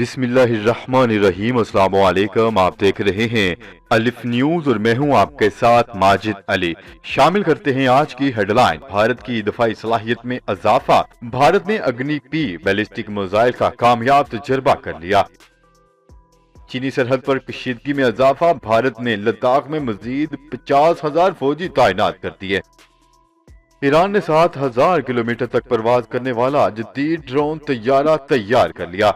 بسم اللہ الرحمن الرحیم۔ السلام علیکم، آپ دیکھ رہے ہیں الف نیوز اور میں ہوں آپ کے ساتھ ماجد علی۔ شامل کرتے ہیں آج کی ہیڈ لائن۔ بھارت کی دفاعی صلاحیت میں اضافہ، بھارت نے اگنی پی بیلسٹک میزائل کا کامیاب تجربہ کر لیا۔ چینی سرحد پر کشیدگی میں اضافہ، بھارت نے لداخ میں مزید 50,000 فوجی تعینات کر دیے۔ ایران نے 7,000 کلومیٹر تک پرواز کرنے والا جدید ڈرون طیارہ تیار کر لیا۔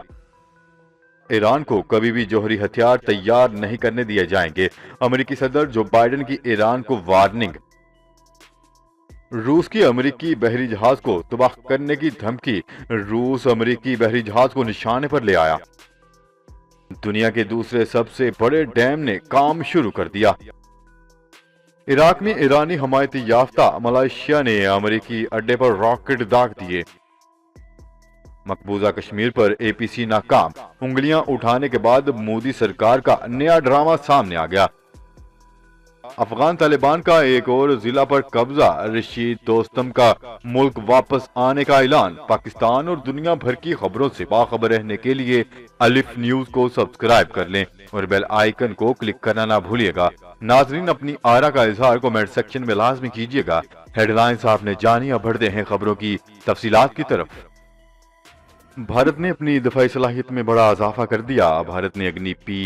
ایران کو کبھی بھی جوہری ہتھیار تیار نہیں کرنے دیے جائیں گے، امریکی صدر جو بائیڈن کی ایران کو وارننگ۔ روس کی امریکی بحری جہاز کو تباہ کرنے کی دھمکی، روس امریکی بحری جہاز کو نشانے پر لے آیا۔ دنیا کے دوسرے سب سے بڑے ڈیم نے کام شروع کر دیا۔ عراق میں ایرانی حمایت یافتہ ملائیشیا نے امریکی اڈے پر راکٹ داغ دیے۔ مقبوضہ کشمیر پر اے پی سی ناکام، انگلیاں اٹھانے کے بعد مودی سرکار کا نیا ڈرامہ سامنے آ گیا۔ افغان طالبان کا ایک اور ضلع پر قبضہ، رشید دوستم کا ملک واپس آنے کا اعلان۔ پاکستان اور دنیا بھر کی خبروں سے باخبر رہنے کے لیے الف نیوز کو سبسکرائب کر لیں اور بیل آئیکن کو کلک کرنا نہ بھولیے گا۔ ناظرین، اپنی آرا کا اظہار کمنٹ سیکشن میں لازمی کیجیے گا۔ ہیڈ لائنز آپ نے جانی، اب بڑھتے ہیں خبروں کی تفصیلات کی طرف۔ بھارت نے اپنی دفاعی صلاحیت میں بڑا اضافہ کر دیا۔ بھارت نے اگنی پی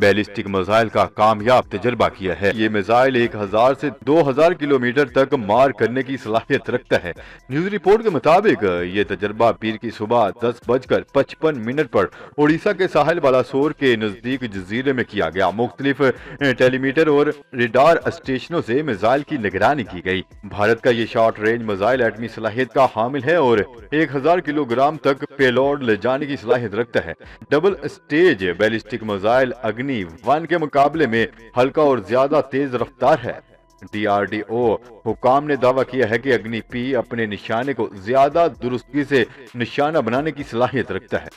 بیلسٹک میزائل کا کامیاب تجربہ کیا ہے۔ یہ میزائل 1,000 سے 2,000 کلومیٹر تک مار کرنے کی صلاحیت رکھتا ہے۔ نیوز رپورٹ کے مطابق یہ تجربہ پیر کی صبح 10:55 پر اڑیسہ کے ساحل بالاسور کے نزدیک جزیرے میں کیا گیا۔ مختلف ٹیلی میٹر اور ریڈار اسٹیشنوں سے میزائل کی نگرانی کی گئی۔ بھارت کا یہ شارٹ رینج میزائل ایٹمی صلاحیت کا حامل ہے اور 1,000 کلو گرام تک لوڈ لے جانے کی صلاحیت رکھتا ہے۔ Double stage ballistic missile Agni 1 کے مقابلے میں ہلکا اور زیادہ تیز رفتار ہے۔ ڈی آر ڈی او حکام نے دعویٰ کیا ہے کہ اگنی پی اپنے نشانے کو زیادہ درستگی سے نشانہ بنانے کی صلاحیت رکھتا ہے۔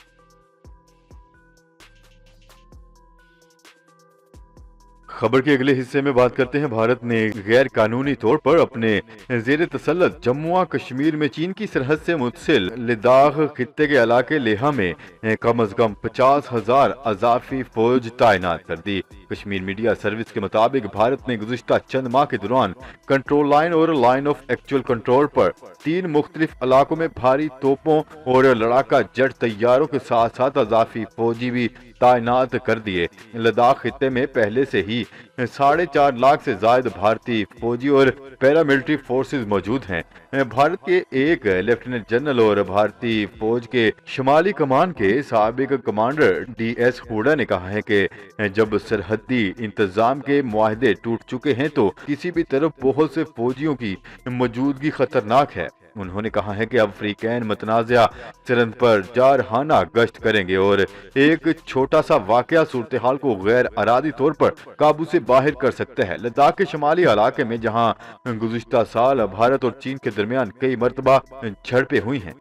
خبر کے اگلے حصے میں بات کرتے ہیں۔ بھارت نے غیر قانونی طور پر اپنے زیر تسلط جموں و کشمیر میں چین کی سرحد سے متصل لداخ خطے کے علاقے لیہہ میں کم از کم 50,000 اضافی فوج تعینات کر دی۔ کشمیر میڈیا سروس کے مطابق بھارت نے گزشتہ چند ماہ کے دوران کنٹرول لائن اور لائن آف ایکچوئل کنٹرول پر 3 مختلف علاقوں میں بھاری توپوں اور لڑاکا جیٹ طیاروں کے ساتھ ساتھ اضافی فوجی بھی تعینات کر دیے۔ لداخ خطے میں پہلے سے ہی 4.5 لاکھ سے زائد بھارتی فوجی اور پیراملٹری فورسز موجود ہیں۔ بھارت کے ایک لیفٹیننٹ جنرل اور بھارتی فوج کے شمالی کمان کے سابق کمانڈر ڈی ایس ہوڈا نے کہا ہے کہ جب سرحدی انتظام کے معاہدے ٹوٹ چکے ہیں تو کسی بھی طرف بہت سے فوجیوں کی موجودگی خطرناک ہے۔ انہوں نے کہا ہے کہ اب فریقین متنازعہ سرحد پر جارحانہ گشت کریں گے اور ایک چھوٹا سا واقعہ صورتحال کو غیر ارادی طور پر قابو سے باہر کر سکتا ہے۔ لداخ کے شمالی علاقے میں جہاں گزشتہ سال بھارت اور چین کے درمیان کئی مرتبہ جھڑپیں ہوئی ہیں۔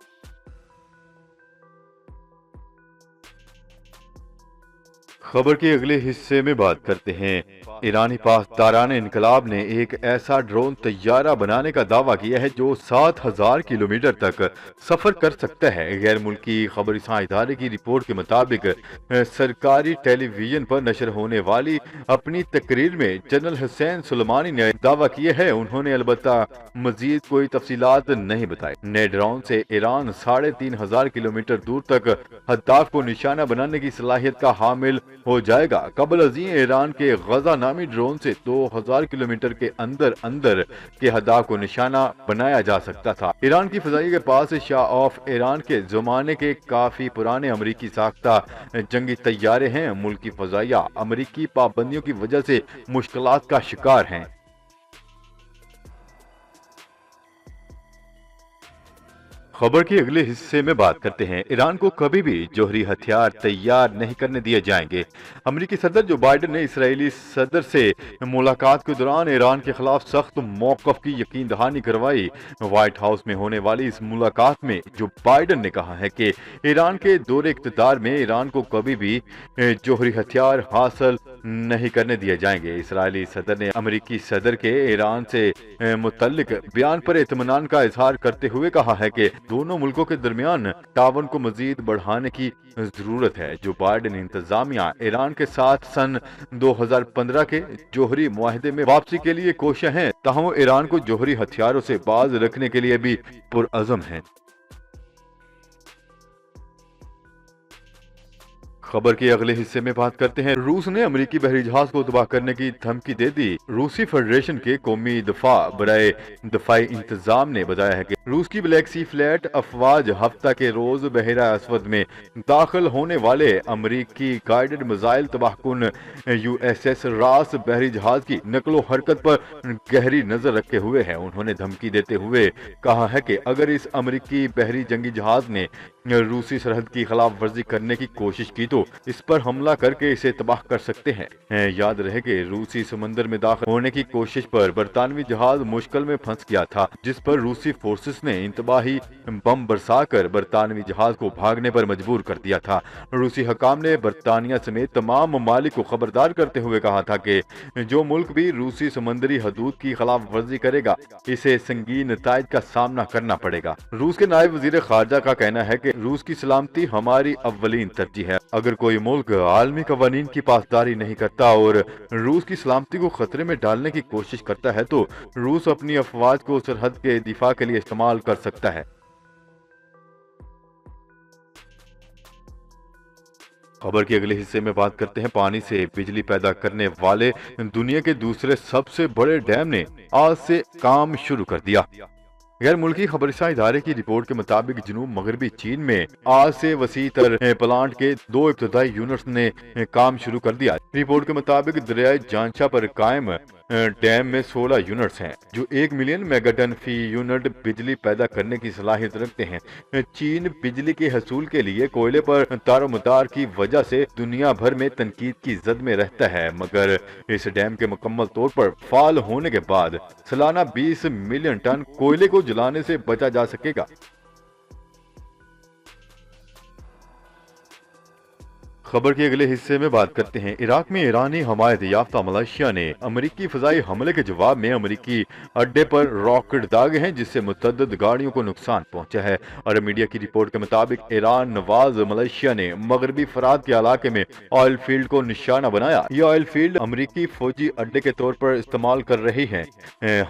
خبر کے اگلے حصے میں بات کرتے ہیں۔ ایرانی پاسداران انقلاب نے ایک ایسا ڈرون طیارہ بنانے کا دعویٰ کیا ہے جو 7,000 کلومیٹر تک سفر کر سکتا ہے۔ غیر ملکی خبر رساں ادارے کی رپورٹ کے مطابق سرکاری ٹیلی ویژن پر نشر ہونے والی اپنی تقریر میں جنرل حسین سلیمانی نے دعویٰ کیا ہے۔ انہوں نے البتہ مزید کوئی تفصیلات نہیں بتائی۔ نئے ڈرون سے ایران 3,500 کلومیٹر دور تک اہداف کو نشانہ بنانے کی صلاحیت کا حامل ہو جائے گا۔ قبل ازیں ایران کے غزہ نامی ڈرون سے 2,000 کلومیٹر کے اندر کے اہداف کو نشانہ بنایا جا سکتا تھا۔ ایران کی فضائیہ کے پاس شاہ آف ایران کے زمانے کے کافی پرانے امریکی ساختہ جنگی طیارے ہیں۔ ملکی فضائیہ امریکی پابندیوں کی وجہ سے مشکلات کا شکار ہیں۔ خبر کے اگلے حصے میں بات کرتے ہیں۔ ایران کو کبھی بھی جوہری ہتھیار تیار نہیں کرنے دیے جائیں گے۔ امریکی صدر جو بائیڈن نے اسرائیلی صدر سے ملاقات کے دوران ایران کے خلاف سخت موقف کی یقین دہانی کروائی۔ وائٹ ہاؤس میں ہونے والی اس ملاقات میں جو بائیڈن نے کہا ہے کہ ایران کے دور اقتدار میں ایران کو کبھی بھی جوہری ہتھیار حاصل نہیں کرنے دیے جائیں گے۔ اسرائیلی صدر نے امریکی صدر کے ایران سے متعلق بیان پر اطمینان کا اظہار کرتے ہوئے کہا ہے کہ دونوں ملکوں کے درمیان تعاون کو مزید بڑھانے کی ضرورت ہے۔ جو بائیڈن انتظامیہ ایران کے ساتھ سن 2015 کے جوہری معاہدے میں واپسی کے لیے کوشاں ہیں، تاہم وہ ایران کو جوہری ہتھیاروں سے باز رکھنے کے لیے بھی پرعزم ہیں۔ خبر کے اگلے حصے میں بات کرتے ہیں۔ روس نے امریکی بحری جہاز کو تباہ کرنے کی دھمکی دے دی۔ روسی فیڈریشن کے قومی دفاع برائے دفاعی انتظام نے بتایا ہے کہ روس کی بلیک سی فلیٹ افواج ہفتہ کے روز بحیرہ اسود میں داخل ہونے والے امریکی گائیڈڈ میزائل تباہ کن USS راس بحری جہاز کی نقل و حرکت پر گہری نظر رکھے ہوئے ہیں۔ انہوں نے دھمکی دیتے ہوئے کہا ہے کہ اگر اس امریکی بحری جنگی جہاز نے روسی سرحد کی خلاف ورزی کرنے کی کوشش کی تو اس پر حملہ کر کے اسے تباہ کر سکتے ہیں۔ یاد رہے کہ روسی سمندر میں داخل ہونے کی کوشش پر برطانوی جہاز مشکل میں پھنس گیا تھا، جس پر روسی فورسز نے انتباہی بم برسا کر برطانوی جہاز کو بھاگنے پر مجبور کر دیا تھا۔ روسی حکام نے برطانیہ سمیت تمام ممالک کو خبردار کرتے ہوئے کہا تھا کہ جو ملک بھی روسی سمندری حدود کی خلاف ورزی کرے گا اسے سنگین نتائج کا سامنا کرنا پڑے گا۔ روس کے نائب وزیر خارجہ کا کہنا ہے کہ روس کی سلامتی ہماری اولین ترجیح ہے۔ اگر کوئی ملک عالمی قوانین کی پاسداری نہیں کرتا اور روس کی سلامتی کو خطرے میں ڈالنے کی کوشش کرتا ہے تو روس اپنی افواج کو سرحد کے دفاع کے لیے استعمال کر سکتا ہے۔ خبر کے اگلے حصے میں بات کرتے ہیں۔ پانی سے بجلی پیدا کرنے والے دنیا کے دوسرے سب سے بڑے ڈیم نے آج سے کام شروع کر دیا۔ غیر ملکی خبررساں ادارے کی رپورٹ کے مطابق جنوب مغربی چین میں آج سے وسیع تر پلانٹ کے 2 ابتدائی یونٹس نے کام شروع کر دیا۔ رپورٹ کے مطابق دریائے جانچا پر قائم ڈیم میں 16 یونٹس ہیں جو 1 ملین میگا ٹن فی یونٹ بجلی پیدا کرنے کی صلاحیت رکھتے ہیں۔ چین بجلی کے حصول کے لیے کوئلے پر دار و مدار کی وجہ سے دنیا بھر میں تنقید کی زد میں رہتا ہے، مگر اس ڈیم کے مکمل طور پر فعال ہونے کے بعد سالانہ 20 ملین ٹن کوئلے کو جلانے سے بچا جا سکے گا۔ خبر کے اگلے حصے میں بات کرتے ہیں۔ عراق میں ایرانی حمایت یافتہ ملیشیا نے امریکی فضائی حملے کے جواب میں امریکی اڈے پر راکٹ داغے ہیں، جس سے متعدد گاڑیوں کو نقصان پہنچا ہے۔ عرب میڈیا کی رپورٹ کے مطابق ایران نواز ملیشیا نے مغربی فرات کے علاقے میں آئل فیلڈ کو نشانہ بنایا۔ یہ آئل فیلڈ امریکی فوجی اڈے کے طور پر استعمال کر رہی ہے۔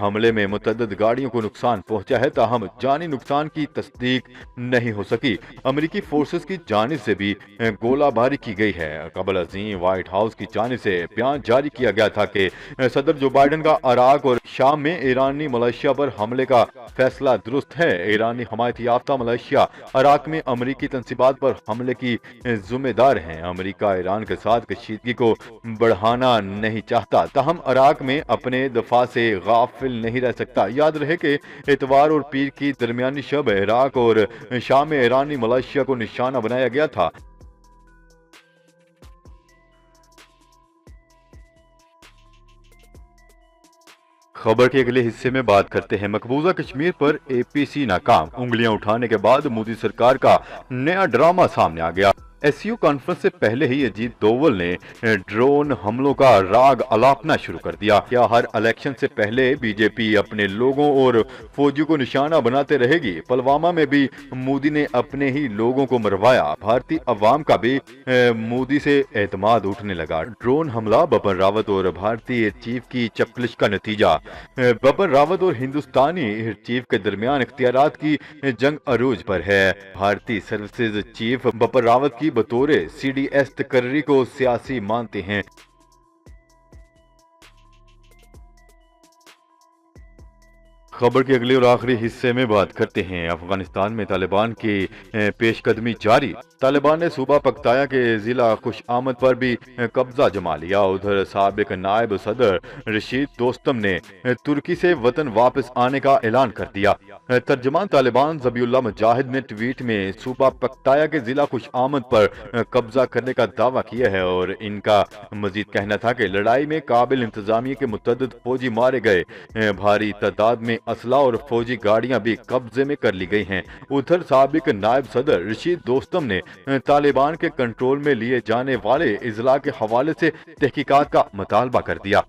حملے میں متعدد گاڑیوں کو نقصان پہنچا ہے، تاہم جانی نقصان کی تصدیق نہیں ہو سکی۔ امریکی فورسز کی جانب سے بھی گولہ باری کی گئی ہے۔ قبل ازیں وائٹ ہاؤس کی جانب سے بیان جاری کیا گیا تھا کہ صدر جو بائیڈن کا عراق اور شام میں ایرانی ملیشیا پر حملے کا فیصلہ درست ہے۔ ایرانی حمایت یافتہ ملیشیا عراق میں امریکی تنصیبات پر حملے کی ذمہ دار ہیں۔ امریکہ ایران کے ساتھ کشیدگی کو بڑھانا نہیں چاہتا، تاہم عراق میں اپنے دفاع سے غافل نہیں رہ سکتا۔ یاد رہے کہ اتوار اور پیر کی درمیانی شب عراق اور شام میں ایرانی ملیشیا کو نشانہ بنایا گیا تھا۔ خبر کے اگلے حصے میں بات کرتے ہیں۔ مقبوضہ کشمیر پر APC ناکام، انگلیاں اٹھانے کے بعد مودی سرکار کا نیا ڈرامہ سامنے آ گیا۔ SCO کانفرنس سے پہلے ہی اجیت دوول نے ڈرون حملوں کا راگ الاپنا شروع کر دیا۔ کیا ہر الیکشن سے پہلے بی جے پی اپنے لوگوں اور فوجیوں کو نشانہ بناتے رہے گی؟ پلوامہ میں بھی مودی نے اپنے ہی لوگوں کو مروایا۔ بھارتی عوام کا بھی مودی سے اعتماد اٹھنے لگا۔ ڈرون حملہ بپن راوت اور بھارتی ایئر چیف کی چپکلش کا نتیجہ۔ بپن راوت اور ہندوستانی ایئر چیف کے درمیان اختیارات کی جنگ عروج پر ہے۔ بھارتی سروسز چیف بپن راوت کی بطور CDS تقرری کو سیاسی مانتے ہیں۔ خبر کے اگلے اور آخری حصے میں بات کرتے ہیں۔ افغانستان میں طالبان کی پیش قدمی جاری۔ طالبان نے صوبہ پکتایا کے ضلع خوش آمد پر بھی قبضہ جما لیا۔ ادھر سابق نائب صدر رشید دوستم نے ترکی سے وطن واپس آنے کا اعلان کر دیا۔ ترجمان طالبان ذبیح اللہ مجاہد نے ٹویٹ میں صوبہ پکتایا کے ضلع خوش آمد پر قبضہ کرنے کا دعویٰ کیا ہے اور ان کا مزید کہنا تھا کہ لڑائی میں کابل انتظامیہ کے متعدد فوجی مارے گئے، بھاری تعداد میں اسلحہ اور فوجی گاڑیاں بھی قبضے میں کر لی گئی ہیں۔ ادھر سابق نائب صدر رشید دوستم نے طالبان کے کنٹرول میں لیے جانے والے اضلاع کے حوالے سے تحقیقات کا مطالبہ کر دیا۔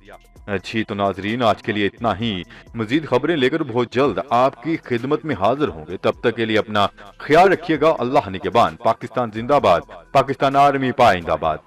اچھی تو ناظرین آج کے لیے اتنا ہی۔ مزید خبریں لے کر بہت جلد آپ کی خدمت میں حاضر ہوں گے، تب تک کے لیے اپنا خیال رکھیے گا۔ اللہ نگہبان۔ پاکستان زندہ باد، پاکستان آرمی پائندہ باد۔